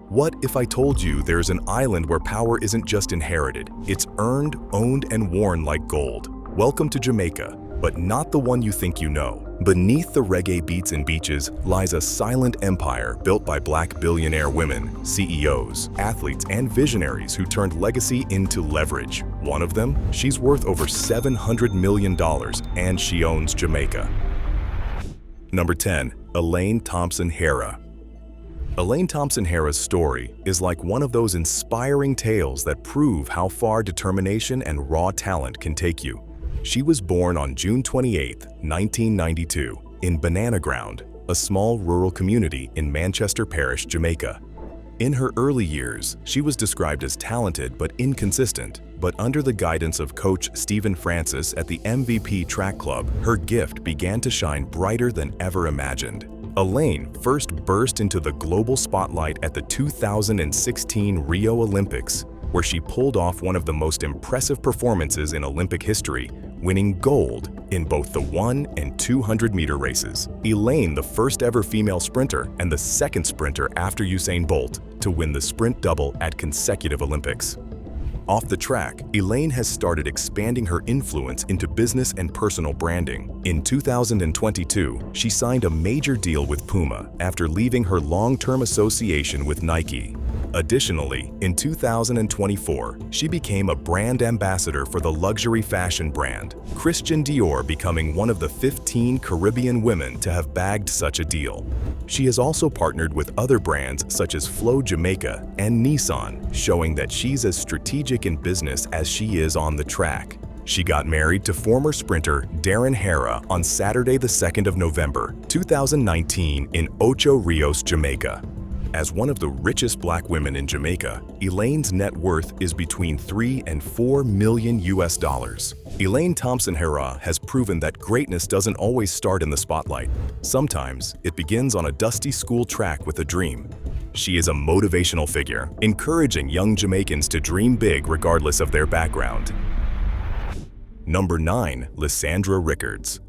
What if I told you there's an island where power isn't just inherited, it's earned, owned, and worn like gold? Welcome to Jamaica, but not the one you think you know. Beneath the reggae beats and beaches lies a silent empire built by Black billionaire women, CEOs, athletes, and visionaries who turned legacy into leverage. One of them, she's worth over $700 million, and she owns Jamaica. Number 10. Elaine Thompson-Herah. Elaine Thompson-Herah's story is like one of those inspiring tales that prove how far determination and raw talent can take you. She was born on June 28, 1992, in Banana Ground, a small rural community in Manchester Parish, Jamaica. In her early years, she was described as talented but inconsistent, but under the guidance of coach Stephen Francis at the MVP Track Club, her gift began to shine brighter than ever imagined. Elaine first burst into the global spotlight at the 2016 Rio Olympics, where she pulled off one of the most impressive performances in Olympic history, winning gold in both the 100 and 200-meter races. Elaine, the first ever female sprinter and the second sprinter after Usain Bolt to win the sprint double at consecutive Olympics. Off the track, Elaine has started expanding her influence into business and personal branding. In 2022, she signed a major deal with Puma after leaving her long-term association with Nike. Additionally, in 2024, she became a brand ambassador for the luxury fashion brand, Christian Dior, becoming one of the 15 Caribbean women to have bagged such a deal. She has also partnered with other brands such as Flow Jamaica and Nissan, showing that she's as strategic in business as she is on the track. She got married to former sprinter Darren Hara on Saturday, the 2nd of November, 2019 in Ocho Rios, Jamaica. As one of the richest Black women in Jamaica, Elaine's net worth is between $3 and $4 million. Elaine Thompson-Herah has proven that greatness doesn't always start in the spotlight. Sometimes it begins on a dusty school track with a dream. She is a motivational figure, encouraging young Jamaicans to dream big regardless of their background. Number 9. Lysandra Rickards.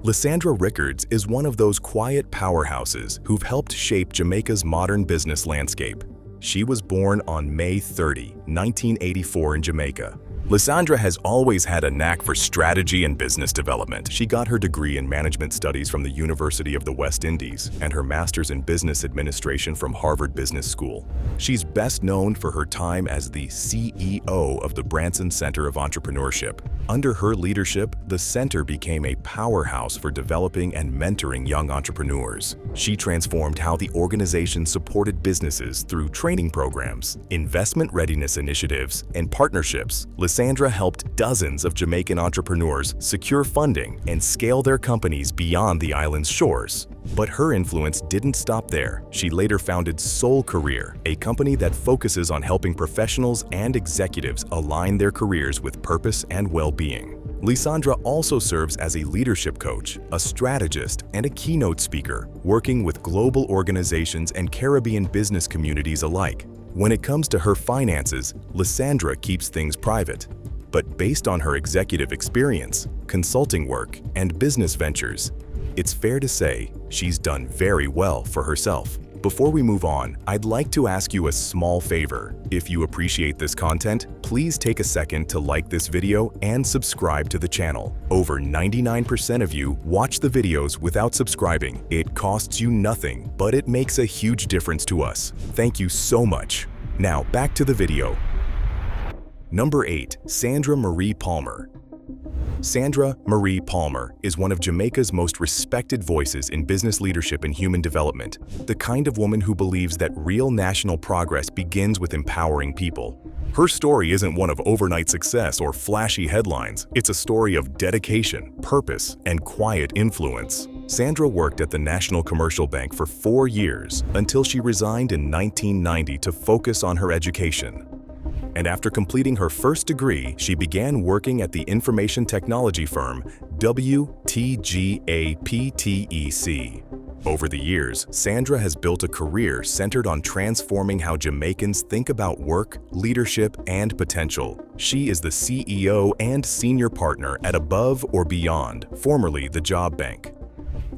Lysandra Rickards is one of those quiet powerhouses who've helped shape Jamaica's modern business landscape. She was born on May 30, 1984 in Jamaica. Lysandra has always had a knack for strategy and business development. She got her degree in management studies from the University of the West Indies and her master's in business administration from Harvard Business School. She's best known for her time as the CEO of the Branson Center of Entrepreneurship. Under her leadership, the center became a powerhouse for developing and mentoring young entrepreneurs. She transformed how the organization supported businesses through training programs, investment readiness initiatives, and partnerships. Lysandra helped dozens of Jamaican entrepreneurs secure funding and scale their companies beyond the island's shores. But her influence didn't stop there. She later founded Soul Career, a company that focuses on helping professionals and executives align their careers with purpose and well-being. Lysandra also serves as a leadership coach, a strategist, and a keynote speaker, working with global organizations and Caribbean business communities alike. When it comes to her finances, Lysandra keeps things private. But based on her executive experience, consulting work, and business ventures, it's fair to say she's done very well for herself. Before we move on, I'd like to ask you a small favor. If you appreciate this content, please take a second to like this video and subscribe to the channel. Over 99% of you watch the videos without subscribing. It costs you nothing, but it makes a huge difference to us. Thank you so much. Now back to the video. Number 8. Sandra Marie Palmer. Sandra Marie Palmer is one of Jamaica's most respected voices in business leadership and human development, the kind of woman who believes that real national progress begins with empowering people. Her story isn't one of overnight success or flashy headlines. It's a story of dedication, purpose, and quiet influence. Sandra worked at the National Commercial Bank for 4 years until she resigned in 1990 to focus on her education. And after completing her first degree, she began working at the information technology firm WTGAPTEC. Over the years, Sandra has built a career centered on transforming how Jamaicans think about work, leadership, and potential. She is the CEO and senior partner at Above or Beyond, formerly the Job Bank.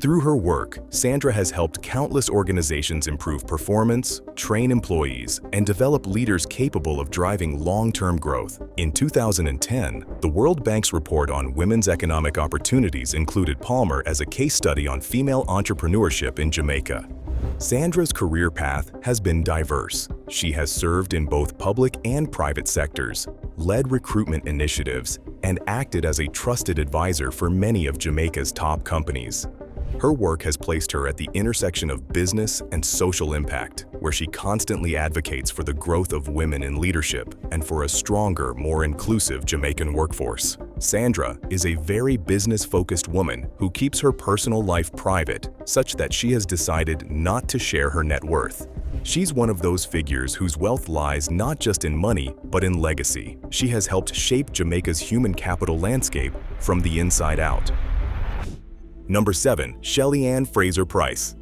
Through her work, Sandra has helped countless organizations improve performance, train employees, and develop leaders capable of driving long-term growth. In 2010, the World Bank's report on women's economic opportunities included Palmer as a case study on female entrepreneurship in Jamaica. Sandra's career path has been diverse. She has served in both public and private sectors, led recruitment initiatives, and acted as a trusted advisor for many of Jamaica's top companies. Her work has placed her at the intersection of business and social impact, where she constantly advocates for the growth of women in leadership and for a stronger, more inclusive Jamaican workforce. Sandra is a very business-focused woman who keeps her personal life private, such that she has decided not to share her net worth. She's one of those figures whose wealth lies not just in money, but in legacy. She has helped shape Jamaica's human capital landscape from the inside out. Number 7. Shelly-Ann Fraser-Pryce.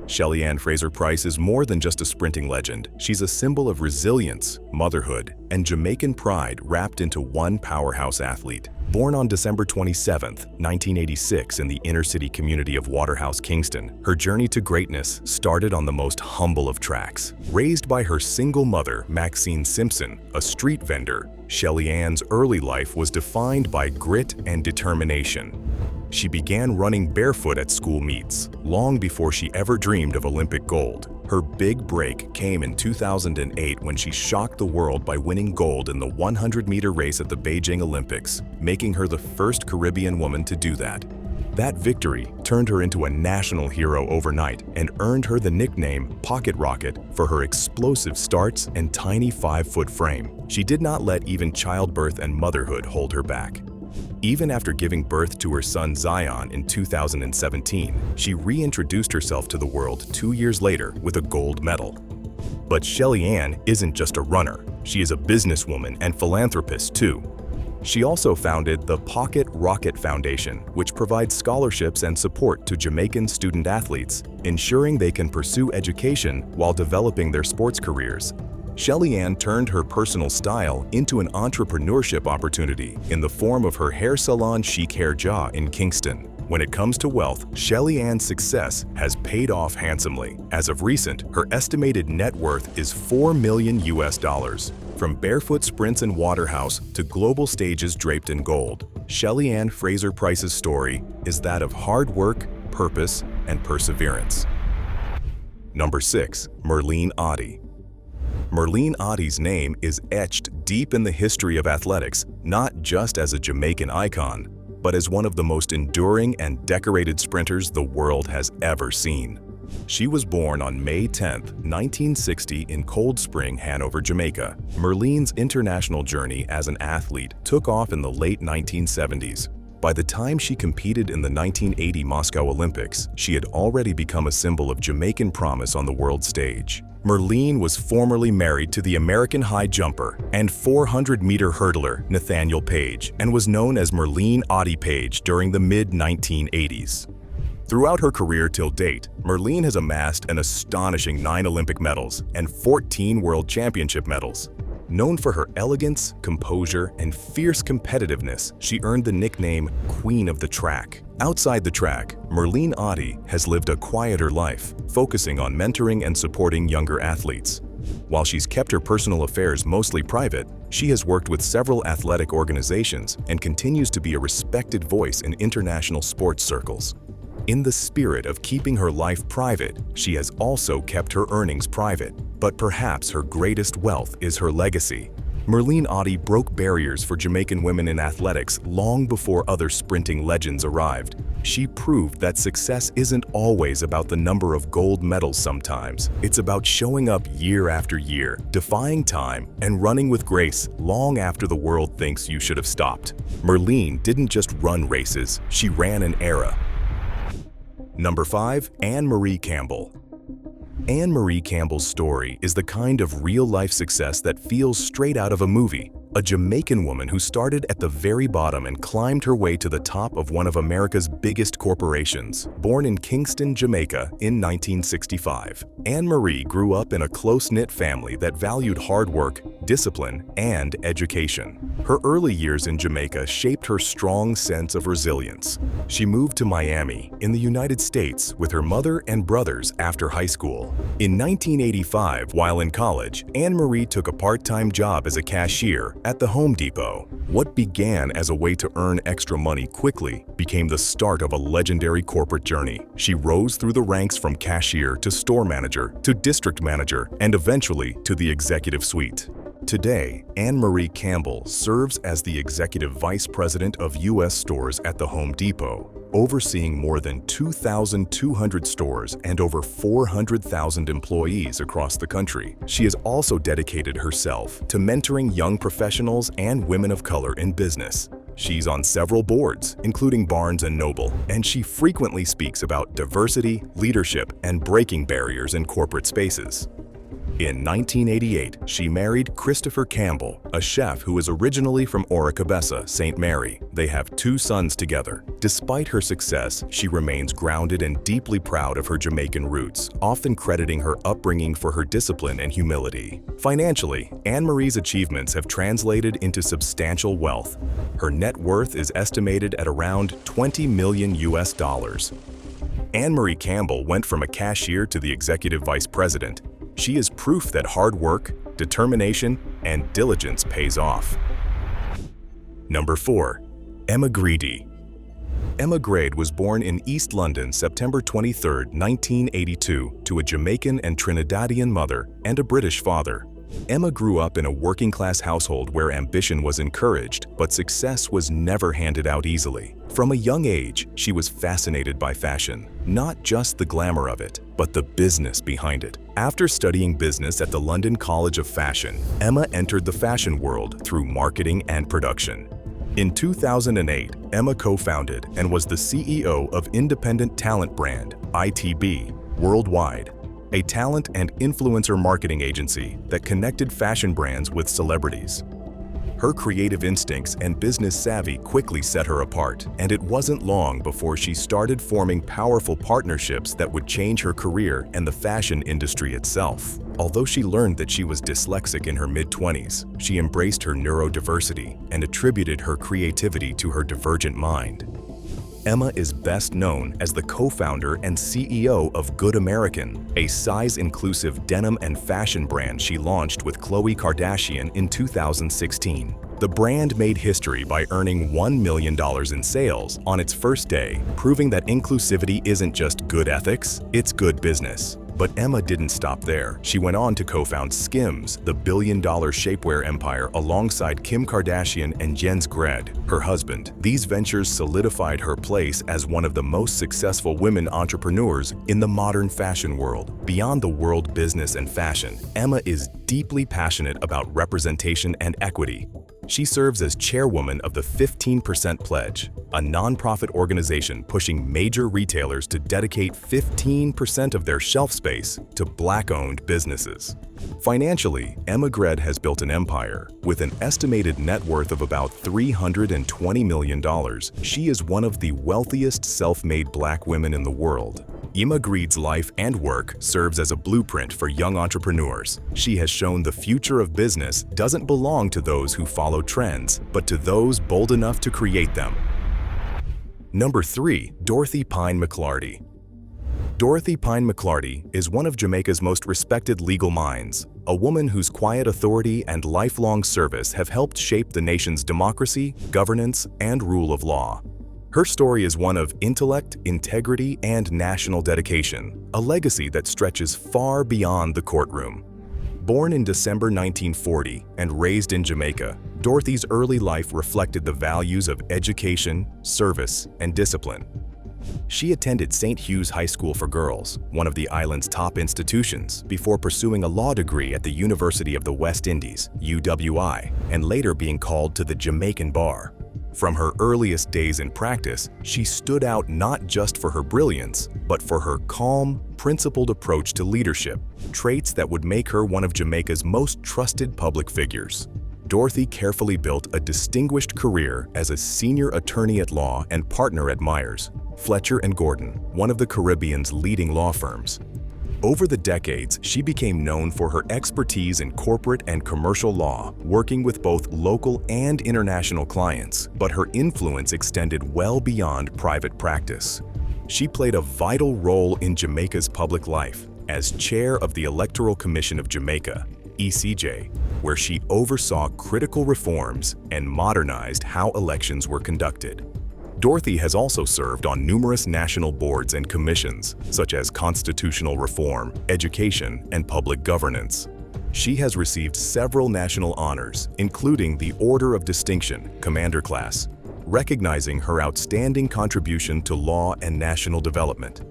Shelly-Ann Fraser-Pryce is more than just a sprinting legend. She's a symbol of resilience, motherhood, and Jamaican pride wrapped into one powerhouse athlete. Born on December 27, 1986 in the inner-city community of Waterhouse, Kingston, her journey to greatness started on the most humble of tracks. Raised by her single mother, Maxine Simpson, a street vendor, Shelly-Ann's early life was defined by grit and determination. She began running barefoot at school meets, long before she ever dreamed of Olympic gold. Her big break came in 2008 when she shocked the world by winning gold in the 100-meter race at the Beijing Olympics, making her the first Caribbean woman to do that. That victory turned her into a national hero overnight and earned her the nickname Pocket Rocket for her explosive starts and tiny 5-foot frame. She did not let even childbirth and motherhood hold her back. Even after giving birth to her son Zion in 2017, she reintroduced herself to the world 2 years later with a gold medal. But Shelly-Ann isn't just a runner. She is a businesswoman and philanthropist too. She also founded the Pocket Rocket Foundation, which provides scholarships and support to Jamaican student athletes, ensuring they can pursue education while developing their sports careers. Shelly-Ann turned her personal style into an entrepreneurship opportunity in the form of her hair salon Chic Hair Ja in Kingston. When it comes to wealth, Shelly-Ann's success has paid off handsomely. As of recent, her estimated net worth is $4 million. From barefoot sprints in Waterhouse to global stages draped in gold, Shelly-Ann Fraser-Pryce's story is that of hard work, purpose, and perseverance. Number 6. Merlene Ottey. Merlene Ottey's name is etched deep in the history of athletics, not just as a Jamaican icon, but as one of the most enduring and decorated sprinters the world has ever seen. She was born on May 10, 1960 in Cold Spring, Hanover, Jamaica. Merlene's international journey as an athlete took off in the late 1970s. By the time she competed in the 1980 Moscow Olympics, she had already become a symbol of Jamaican promise on the world stage. Merlene was formerly married to the American high jumper and 400-meter hurdler Nathaniel Page and was known as Merlene Ottey Page during the mid-1980s. Throughout her career till date, Merlene has amassed an astonishing 9 Olympic medals and 14 World Championship medals. Known for her elegance, composure, and fierce competitiveness, she earned the nickname Queen of the Track. Outside the track, Merlene Ottey has lived a quieter life, focusing on mentoring and supporting younger athletes. While she's kept her personal affairs mostly private, she has worked with several athletic organizations and continues to be a respected voice in international sports circles. In the spirit of keeping her life private, she has also kept her earnings private. But perhaps her greatest wealth is her legacy. Merlene Ottey broke barriers for Jamaican women in athletics long before other sprinting legends arrived. She proved that success isn't always about the number of gold medals sometimes. It's about showing up year after year, defying time, and running with grace long after the world thinks you should have stopped. Merlene didn't just run races, she ran an era. Number 5. Anne Marie Campbell. Anne Marie Campbell's story is the kind of real-life success that feels straight out of a movie. a Jamaican woman who started at the very bottom and climbed her way to the top of one of America's biggest corporations. Born in Kingston, Jamaica in 1965, Anne Marie grew up in a close-knit family that valued hard work, discipline, and education. Her early years in Jamaica shaped her strong sense of resilience. She moved to Miami, in the United States, with her mother and brothers after high school. In 1985, while in college, Anne Marie took a part-time job as a cashier at the Home Depot. What began as a way to earn extra money quickly became the start of a legendary corporate journey. She rose through the ranks from cashier to store manager to district manager and eventually to the executive suite. Today, Anne Marie Campbell serves as the Executive Vice President of U.S. stores at the Home Depot, overseeing more than 2,200 stores and over 400,000 employees across the country. She has also dedicated herself to mentoring young professionals and women of color in business. She's on several boards, including Barnes & Noble, and she frequently speaks about diversity, leadership, and breaking barriers in corporate spaces. In 1988, she married Christopher Campbell, a chef who is originally from Oricabessa, St. Mary. They have 2 sons together. Despite her success, she remains grounded and deeply proud of her Jamaican roots, often crediting her upbringing for her discipline and humility. Financially, Anne Marie's achievements have translated into substantial wealth. Her net worth is estimated at around $20 million US. Anne Marie Campbell went from a cashier to the executive vice president. She is proof that hard work, determination, and diligence pays off. Number 4. Emma Grady. Emma Grade was born in East London, September 23, 1982, to a Jamaican and Trinidadian mother and a British father. Emma grew up in a working-class household where ambition was encouraged, but success was never handed out easily. From a young age, she was fascinated by fashion, not just the glamour of it, but the business behind it. After studying business at the London College of Fashion, Emma entered the fashion world through marketing and production. In 2008, Emma co-founded and was the CEO of independent talent brand, ITB, Worldwide, a talent and influencer marketing agency that connected fashion brands with celebrities. Her creative instincts and business savvy quickly set her apart, and it wasn't long before she started forming powerful partnerships that would change her career and the fashion industry itself. Although she learned that she was dyslexic in her mid-20s, she embraced her neurodiversity and attributed her creativity to her divergent mind. Emma is best known as the co-founder and CEO of Good American, a size-inclusive denim and fashion brand she launched with Khloe Kardashian in 2016. The brand made history by earning $1 million in sales on its first day, proving that inclusivity isn't just good ethics, it's good business. But Emma didn't stop there. She went on to co-found Skims, the billion-dollar shapewear empire, alongside Kim Kardashian and Jens Gred, her husband. These ventures solidified her place as one of the most successful women entrepreneurs in the modern fashion world. Beyond the world business and fashion, Emma is deeply passionate about representation and equity. She serves as chairwoman of the 15% Pledge, a nonprofit organization pushing major retailers to dedicate 15% of their shelf space to Black-owned businesses. Financially, Emma Gred has built an empire. With an estimated net worth of about $320 million, she is one of the wealthiest self-made Black women in the world. Emma Gred's life and work serves as a blueprint for young entrepreneurs. She has shown the future of business doesn't belong to those who follow trends, but to those bold enough to create them. Number 3. Dorothy Pine McLarty. Dorothy Pine McLarty is one of Jamaica's most respected legal minds, a woman whose quiet authority and lifelong service have helped shape the nation's democracy, governance, and rule of law. Her story is one of intellect, integrity, and national dedication, a legacy that stretches far beyond the courtroom. Born in December 1940 and raised in Jamaica, Dorothy's early life reflected the values of education, service, and discipline. She attended St. Hugh's High School for Girls, one of the island's top institutions, before pursuing a law degree at the University of the West Indies, UWI, and later being called to the Jamaican bar. From her earliest days in practice, she stood out not just for her brilliance, but for her calm, principled approach to leadership, traits that would make her one of Jamaica's most trusted public figures. Dorothy carefully built a distinguished career as a senior attorney at law and partner at Myers, Fletcher & Gordon, one of the Caribbean's leading law firms. Over the decades, she became known for her expertise in corporate and commercial law, working with both local and international clients, but her influence extended well beyond private practice. She played a vital role in Jamaica's public life as chair of the Electoral Commission of Jamaica, ECJ, where she oversaw critical reforms and modernized how elections were conducted. Dorothy has also served on numerous national boards and commissions, such as constitutional reform, education, and public governance. She has received several national honors, including the Order of Distinction, Commander Class, recognizing her outstanding contribution to law and national development.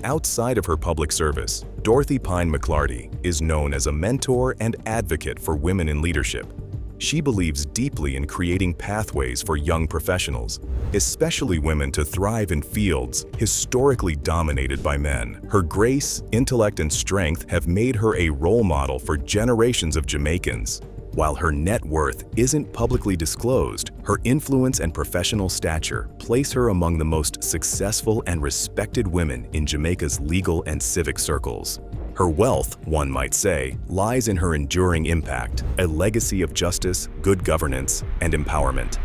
Outside of her public service, Dorothy Pine McLarty is known as a mentor and advocate for women in leadership. She believes deeply in creating pathways for young professionals, especially women, to thrive in fields historically dominated by men. Her grace, intellect, and strength have made her a role model for generations of Jamaicans. While her net worth isn't publicly disclosed, her influence and professional stature place her among the most successful and respected women in Jamaica's legal and civic circles. Her wealth, one might say, lies in her enduring impact, a legacy of justice, good governance, and empowerment.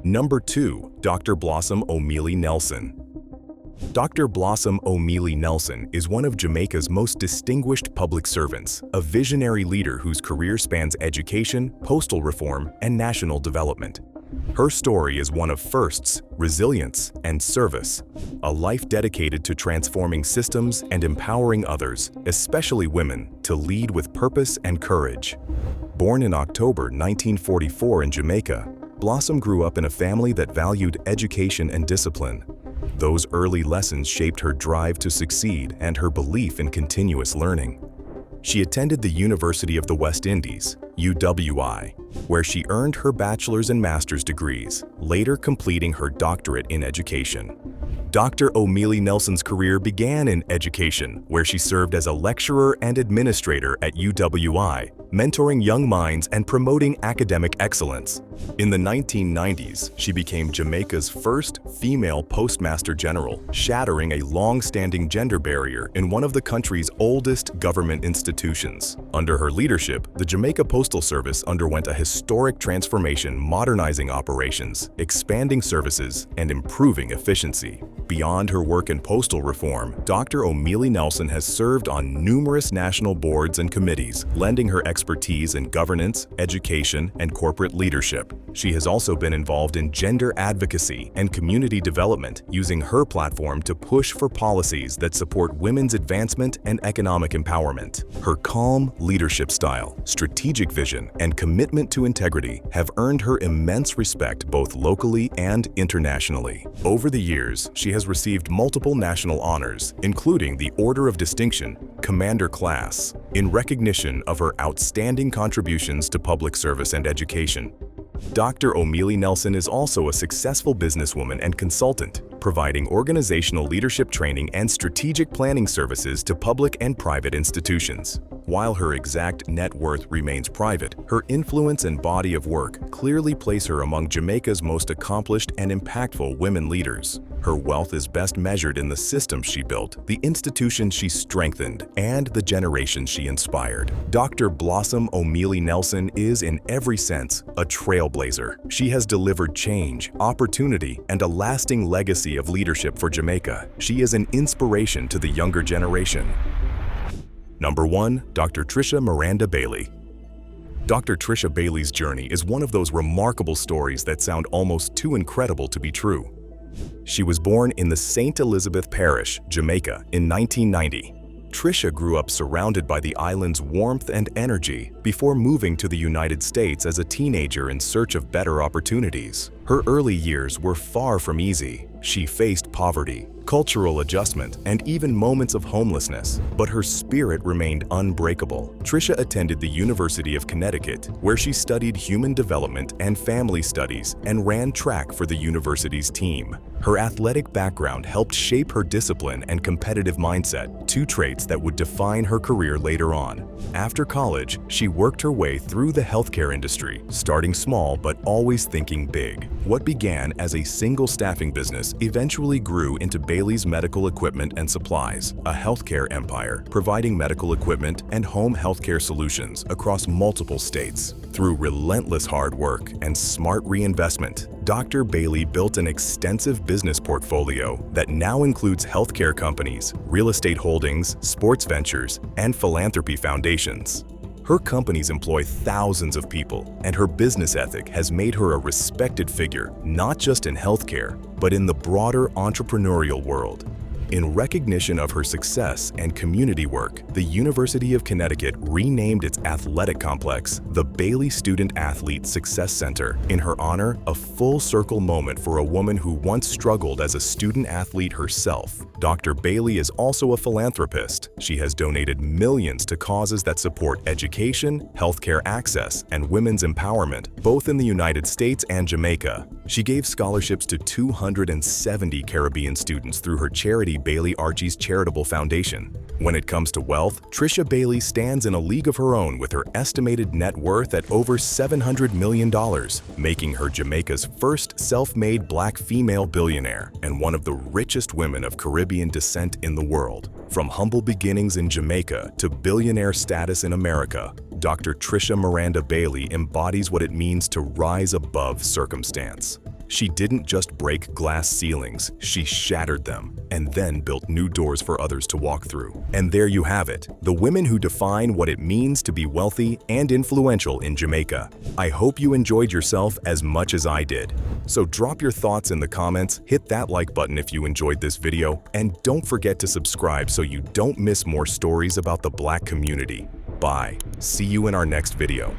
Number 2. Dr. Blossom O'Meally Nelson. Dr. Blossom O'Meally Nelson is one of Jamaica's most distinguished public servants, a visionary leader whose career spans education, postal reform, and national development. Her story is one of firsts, resilience, and service, a life dedicated to transforming systems and empowering others, especially women, to lead with purpose and courage. Born in October 1944 in Jamaica, Blossom grew up in a family that valued education and discipline. Those early lessons shaped her drive to succeed and her belief in continuous learning. She attended the University of the West Indies, UWI, where she earned her bachelor's and master's degrees, later completing her doctorate in education. Dr. O'Meally Nelson's career began in education, where she served as a lecturer and administrator at UWI, mentoring young minds and promoting academic excellence. In the 1990s, she became Jamaica's first female postmaster general, shattering a long-standing gender barrier in one of the country's oldest government institutions. Under her leadership, the Jamaica Postal Service underwent a historic transformation, modernizing operations, expanding services, and improving efficiency. Beyond her work in postal reform, Dr. O'Meally Nelson has served on numerous national boards and committees, lending her expertise in governance, education, and corporate leadership. She has also been involved in gender advocacy and community development, using her platform to push for policies that support women's advancement and economic empowerment. Her calm leadership style, strategic vision, and commitment to integrity have earned her immense respect both locally and internationally. Over the years, she has received multiple national honors, including the Order of Distinction, Commander Class, in recognition of her outstanding contributions to public service and education. Dr. O'Meally Nelson is also a successful businesswoman and consultant, providing organizational leadership training and strategic planning services to public and private institutions. While her exact net worth remains private, her influence and body of work clearly place her among Jamaica's most accomplished and impactful women leaders. Her wealth is best measured in the systems she built, the institutions she strengthened, and the generations she inspired. Dr. Blossom O'Meally Nelson is, in every sense, a trailblazer. She has delivered change, opportunity, and a lasting legacy of leadership for Jamaica. She is an inspiration to the younger generation. Number 1. Dr. Trisha Miranda Bailey. Dr. Trisha Bailey's journey is one of those remarkable stories that sound almost too incredible to be true. She was born in the St. Elizabeth Parish, Jamaica, in 1990. Trisha grew up surrounded by the island's warmth and energy before moving to the United States as a teenager in search of better opportunities. Her early years were far from easy. She faced poverty, cultural adjustment, and even moments of homelessness. But her spirit remained unbreakable. Trisha attended the University of Connecticut, where she studied human development and family studies and ran track for the university's team. Her athletic background helped shape her discipline and competitive mindset, two traits that would define her career later on. After college, she worked her way through the healthcare industry, starting small but always thinking big. What began as a single staffing business eventually grew into Bailey's Medical Equipment and Supplies, a healthcare empire providing medical equipment and home healthcare solutions across multiple states. Through relentless hard work and smart reinvestment, Dr. Bailey built an extensive business portfolio that now includes healthcare companies, real estate holdings, sports ventures, and philanthropy foundations. Her companies employ thousands of people, and her business ethic has made her a respected figure, not just in healthcare, but in the broader entrepreneurial world. In recognition of her success and community work, the University of Connecticut renamed its athletic complex the Bailey Student Athlete Success Center in her honor, a full-circle moment for a woman who once struggled as a student athlete herself. Dr. Bailey is also a philanthropist. She has donated millions to causes that support education, healthcare access, and women's empowerment, both in the United States and Jamaica. She gave scholarships to 270 Caribbean students through her charity Bailey Archie's Charitable Foundation. When it comes to wealth, Trisha Bailey stands in a league of her own with her estimated net worth at over $700 million, making her Jamaica's first self-made black female billionaire and one of the richest women of Caribbean descent in the world. From humble beginnings in Jamaica to billionaire status in America, Dr. Trisha Miranda Bailey embodies what it means to rise above circumstance. She didn't just break glass ceilings, she shattered them, and then built new doors for others to walk through. And there you have it, the women who define what it means to be wealthy and influential in Jamaica. I hope you enjoyed yourself as much as I did. So drop your thoughts in the comments, hit that like button if you enjoyed this video, and don't forget to subscribe so you don't miss more stories about the Black community. Bye. See you in our next video.